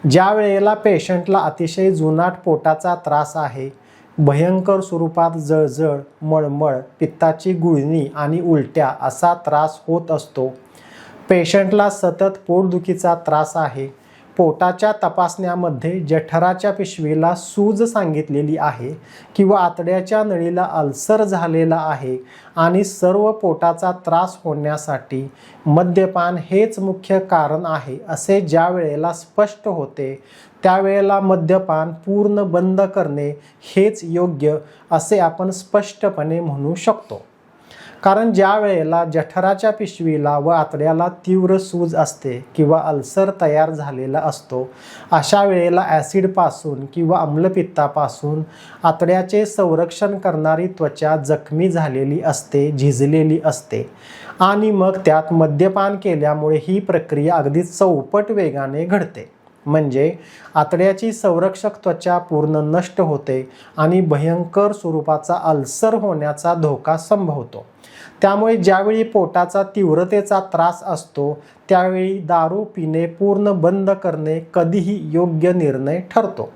ज्या वेळेला पेशंटला अतिशय जुनाट पोटाचा त्रास आहे, भयंकर स्वरूपात जळजळ, मळमळ, पित्ताची गुळणी आणि उलट्या असा त्रास होत असतो, पेशंटला सतत पोटदुखीचा त्रास आहे, पोटाच्या तपासण्यामध्ये जठराच्या पिशवीला सूज सांगितलेली आहे किंवा आतड्याच्या नळीला अल्सर झालेला आहे आणि सर्व पोटाचा त्रास होण्यासाठी मद्यपान हेच मुख्य कारण आहे असे ज्या वेळेला स्पष्ट होते, त्यावेळेला मद्यपान पूर्ण बंद करणे हेच योग्य असे आपण स्पष्टपणे म्हणू शकतो. कारण ज्या वेळेला जठराच्या पिशवीला व आतड्याला तीव्र सूज असते किंवा अल्सर तयार झालेला असतो, अशा वेळेला ॲसिडपासून किंवा आम्लपित्तापासून आतड्याचे संरक्षण करणारी त्वचा जखमी झालेली असते, झिजलेली असते आणि मग त्यात मद्यपान केल्यामुळे ही प्रक्रिया अगदी चौपट वेगाने घडते. म्हणजे आतड्याची संरक्षक त्वचा पूर्ण नष्ट होते आणि भयंकर स्वरूपाचा अल्सर होण्याचा धोका संभवतो. त्यामुळे ज्यावेळी पोटाचा तीव्रतेचा त्रास असतो, त्यावेळी दारू पिणे पूर्ण बंद करणे कधीही योग्य निर्णय ठरतो.